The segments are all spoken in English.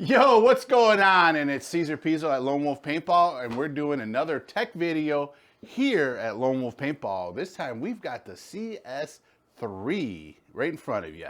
Yo, what's going on? And it's Caesar Pizzo at Lone Wolf Paintball, and we're doing another tech video here at Lone Wolf Paintball. This time we've got the CS3 right in front of you.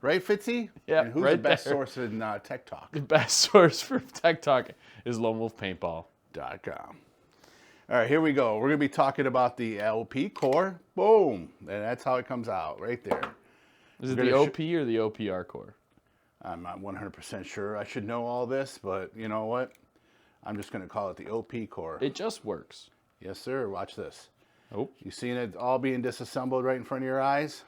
Right, Fitzy? Yeah, and who's right the best there. source in tech talk? The best source for tech talk is Lone Wolf Paintball. .com. All right, here we go. We're going to be talking about the LP core. Boom. And that's how it comes out right there. Is it the OP or the OPR core? I'm not 100% sure. I should know all this, but you know what? I'm just going to call it the OP core. It just works. Yes, sir. Watch this. Oh. You seen it all being disassembled right in front of your eyes?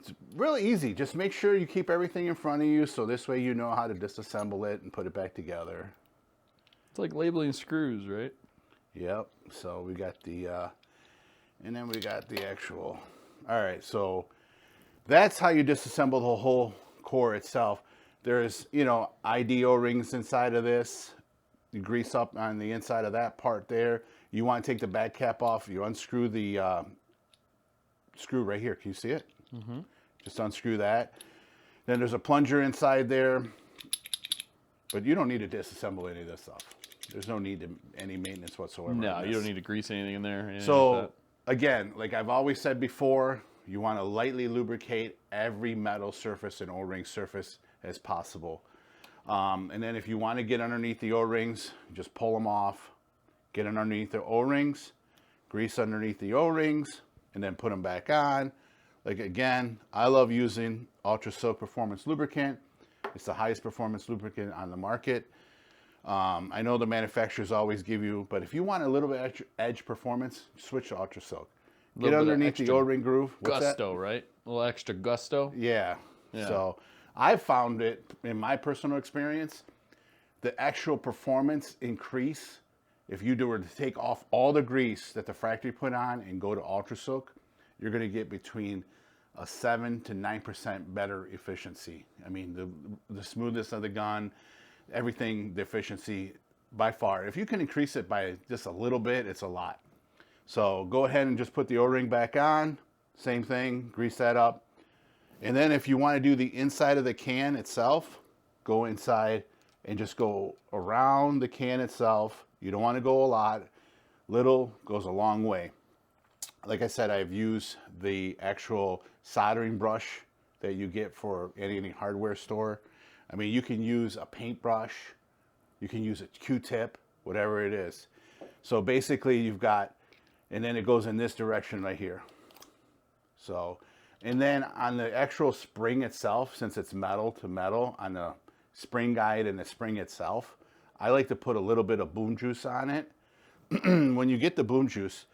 It's really easy. Just make sure you keep everything in front of you so this way you know how to disassemble it and put it back together. It's like labeling screws, right? Yep. So we got the, and then we got the actual. All right. So that's how you disassemble the whole core itself. There's, ID O-rings inside of this. You grease up on the inside of that part there. You want to take the back cap off. You unscrew the screw right here. Can you see it? Mm-hmm. Just unscrew that. Then there's a plunger inside there. But you don't need to disassemble any of this stuff. There's no need to any maintenance whatsoever. No, you don't need to grease anything in there. So, again, like I've always said before, you want to lightly lubricate every metal surface and O-ring surface as possible. And then if you want to get underneath the O-rings, just pull them off, get underneath the O-rings, grease underneath the O-rings, and then put them back on. Like again, I love using Ultra Silk Performance Lubricant. It's the highest performance lubricant on the market. I know the manufacturers always give you, but if you want a little bit edge performance, switch to Ultra Silk. Get underneath the O-ring groove. What's gusto, that? Right? A little extra gusto. Yeah. So I've found it, in my personal experience, the actual performance increase, if you were to take off all the grease that the factory put on and go to Ultra Silk, you're going to get between a 7 to 9% better efficiency. I mean, the smoothness of the gun, everything, the efficiency by far. If you can increase it by just a little bit, it's a lot. So go ahead and just put the O-ring back on. Same thing, grease that up. And then if you want to do the inside of the can itself, go inside and just go around the can itself. You don't want to go a lot. Little goes a long way. Like I said, I've used the actual soldering brush that you get for any hardware store. I mean, you can use a paintbrush, you can use a Q-tip, whatever it is. So basically you've got, and then it goes in this direction right here. So, and then on the actual spring itself, since it's metal to metal, on the spring guide and the spring itself, I like to put a little bit of boom juice on it. When you get the boom juice,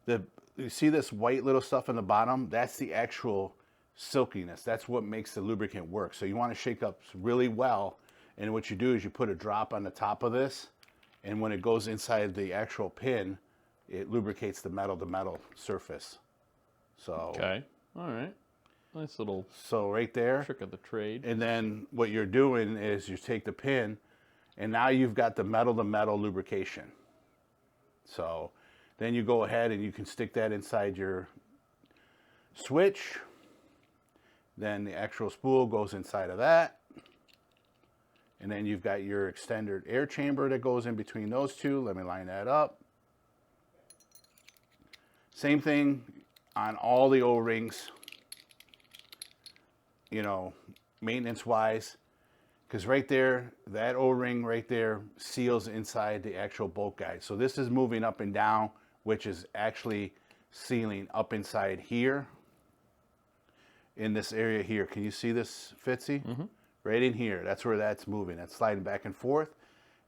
you see this white little stuff in the bottom? That's the actual silkiness. That's what makes the lubricant work. So you want to shake up really well. And what you do is you put a drop on the top of this. And when it goes inside the actual pin, it lubricates the metal surface. So. Okay. All right. Nice little. So right there. Trick of the trade. And then what you're doing is you take the pin and now you've got the metal lubrication. So then you go ahead and you can stick that inside your switch. Then the actual spool goes inside of that. And then you've got your extended air chamber that goes in between those two. Let me line that up. Same thing on all the O-rings, maintenance-wise. Because right there, that O-ring right there seals inside the actual bolt guide. So this is moving up and down, which is actually sealing up inside here. In this area here. Can you see this, Fitzy? Mm-hmm. Right in here. That's where that's moving. That's sliding back and forth.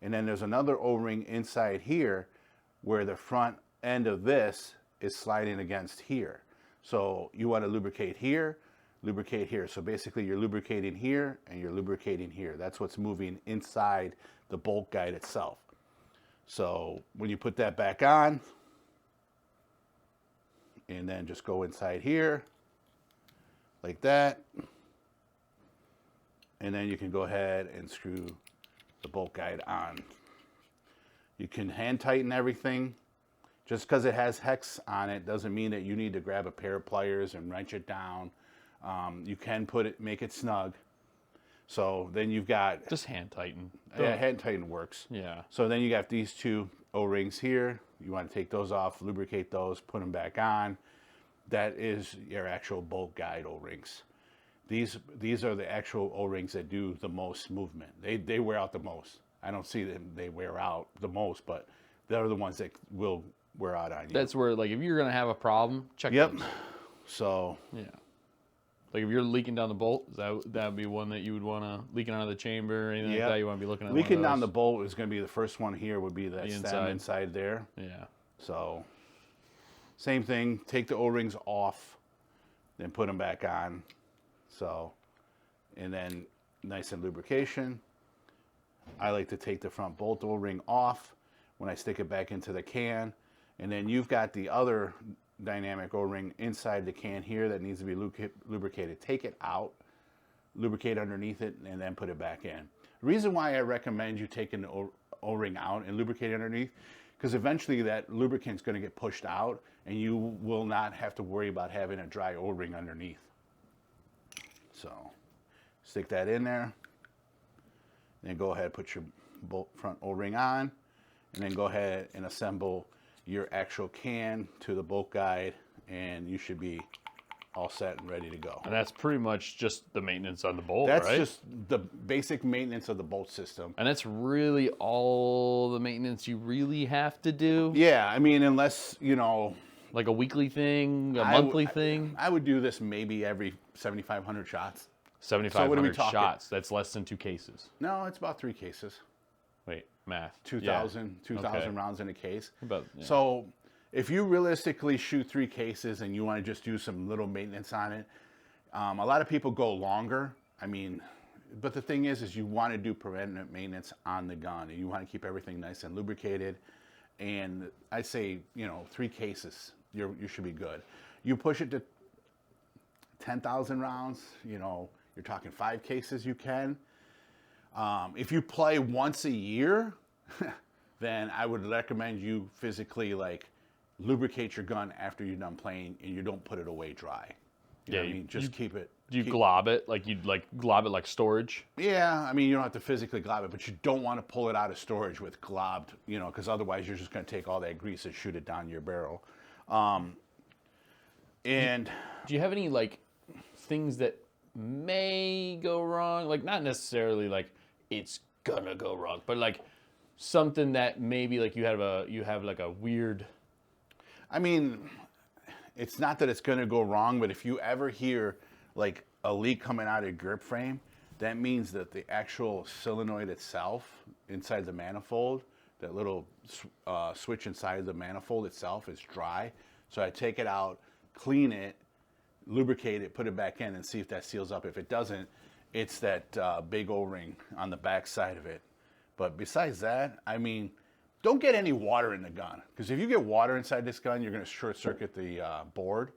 And then there's another O-ring inside here where the front end of this is sliding against here. So you want to lubricate here. So basically you're lubricating here and you're lubricating here. That's what's moving inside the bolt guide itself. So when you put that back on, and then just go inside here, like that. And then you can go ahead and screw the bolt guide on. You can hand tighten everything. Just because it has hex on it doesn't mean that you need to grab a pair of pliers and wrench it down. You can make it snug. So then you've got, Just hand tighten. yeah, hand tighten works. Yeah. So then you got these two O-rings here. You want to take those off, lubricate those, put them back on. That is your actual bolt guide O-rings. These are the actual O-rings that do the most movement. They wear out the most. I don't see them, they wear out the most, but they're the ones that will wear out on you. That's where, like, if you're going to have a problem, check Yep. those. So, Yeah. Like, if you're leaking down the bolt, that would be one that you would want to, leaking out of the chamber or anything like that, you want to be looking at leaking one of down the those. bolt is going to be the first one here, would be that The stem inside there. Yeah. So, same thing, take the O-rings off, then put them back on. So, and then nice and lubrication. I like to take the front bolt O-ring off when I stick it back into the can. And then you've got the other dynamic O-ring inside the can here that needs to be lubricated. Take it out, lubricate underneath it, and then put it back in. The reason why I recommend you taking the O-ring out and lubricate underneath, because eventually that lubricant's going to get pushed out and you will not have to worry about having a dry O-ring underneath. So stick that in there, then go ahead and put your bolt front O-ring on, and then go ahead and assemble your actual can to the bolt guide, and you should be all set and ready to go. And that's pretty much just the maintenance on the bolt, That's right? just the basic maintenance of the bolt system. And that's really all the maintenance you really have to do? Yeah, I mean, unless, you know... Like a weekly thing, a monthly thing? I would do this maybe every 7,500 shots. 7,500 shots. That's less than 2 cases. No, it's about 3 cases. Wait, math. 2,000 Okay. rounds in a case. About, yeah. So if you realistically shoot 3 cases and you want to just do some little maintenance on it, a lot of people go longer. I mean, but the thing is you want to do preventative maintenance on the gun, and you want to keep everything nice and lubricated. And I say, you know, 3 cases, you should be good. You push it to 10,000 rounds, you know, you're talking 5 cases, you can. If you play once a year, then I would recommend you physically, like, lubricate your gun after you're done playing, and you don't put it away dry. You know what I mean? Just keep it. Do you glob it? Like you'd like glob it like storage? Yeah, I mean, you don't have to physically glob it, but you don't want to pull it out of storage with globbed, you know, because otherwise you're just going to take all that grease and shoot it down your barrel. And do you have any like things that may go wrong? Like not necessarily like it's gonna go wrong, but like something that maybe like you have like a weird. I mean, it's not that it's going to go wrong, but if you ever hear like a leak coming out of your grip frame, that means that the actual solenoid itself inside the manifold, that little switch inside the manifold itself is dry. So I take it out, clean it, lubricate it, put it back in, and see if that seals up. If it doesn't, it's that big O-ring on the back side of it. But besides that, I mean, don't get any water in the gun, because if you get water inside this gun, you're going to short circuit the board.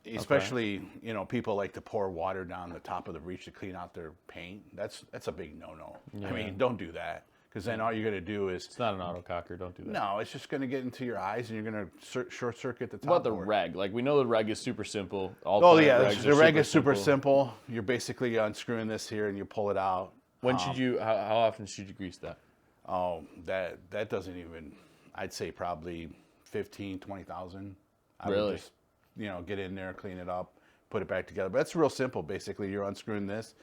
Especially, you know, people like to pour water down the top of the breech to clean out their paint. That's a big no-no. Yeah. I mean, don't do that, because then all you're going to do is... It's not an autococker, don't do that. No, it's just going to get into your eyes, and you're going to short circuit the top What about the board. reg? Like we know the reg is super simple. Oh yeah, the reg is super simple. You're basically unscrewing this here, and you pull it out. When should you? How often should you grease that? Oh, that doesn't even. I'd say probably 15, 20,000. Really? Would just, you know, get in there, clean it up, put it back together. But that's real simple. Basically, you're unscrewing this,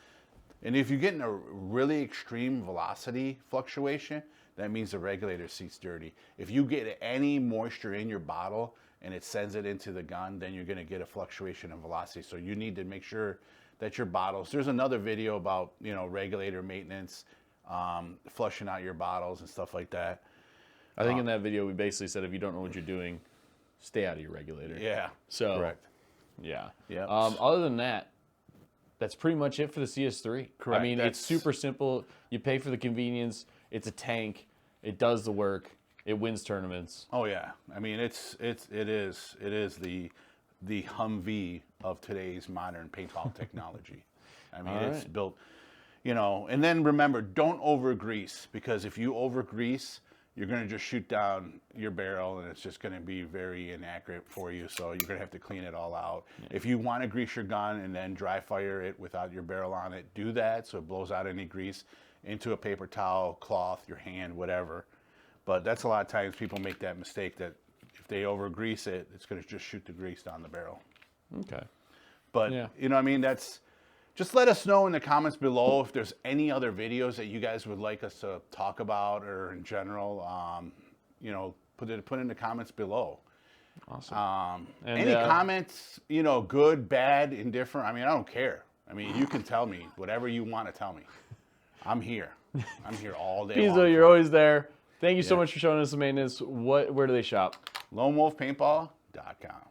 and if you get in a really extreme velocity fluctuation, that means the regulator seat's dirty. If you get any moisture in your bottle and it sends it into the gun, then you're going to get a fluctuation in velocity. So you need to make sure that your bottles. There's another video about, you know, regulator maintenance, flushing out your bottles and stuff like that. I think in that video we basically said if you don't know what you're doing, stay out of your regulator. Yeah. So correct. Yeah. Yeah. Other than that, that's pretty much it for the CS3. Correct. I mean, it's super simple. You pay for the convenience. It's a tank. It does the work. It wins tournaments. Oh yeah. I mean, it is the Humvee of today's modern paintball technology. I mean, it's built, you know. And then remember, don't over grease, because if you over grease, you're going to just shoot down your barrel, and it's just going to be very inaccurate for you. So you're going to have to clean it all out. Yeah. If you want to grease your gun and then dry fire it without your barrel on it, do that so it blows out any grease into a paper towel, cloth, your hand, whatever. But that's a lot of times people make that mistake that if they over grease it, it's going to just shoot the grease down the barrel. Okay. But, you know what I mean? Just let us know in the comments below if there's any other videos that you guys would like us to talk about, or in general, you know, put it in the comments below. Awesome. Any comments, you know, good, bad, indifferent. I mean, I don't care. I mean, you can tell me whatever you want to tell me. I'm here. I'm here all day long. Pizzo, you're always there. Thank you so much for showing us the maintenance. Where do they shop? LoneWolfPaintball.com.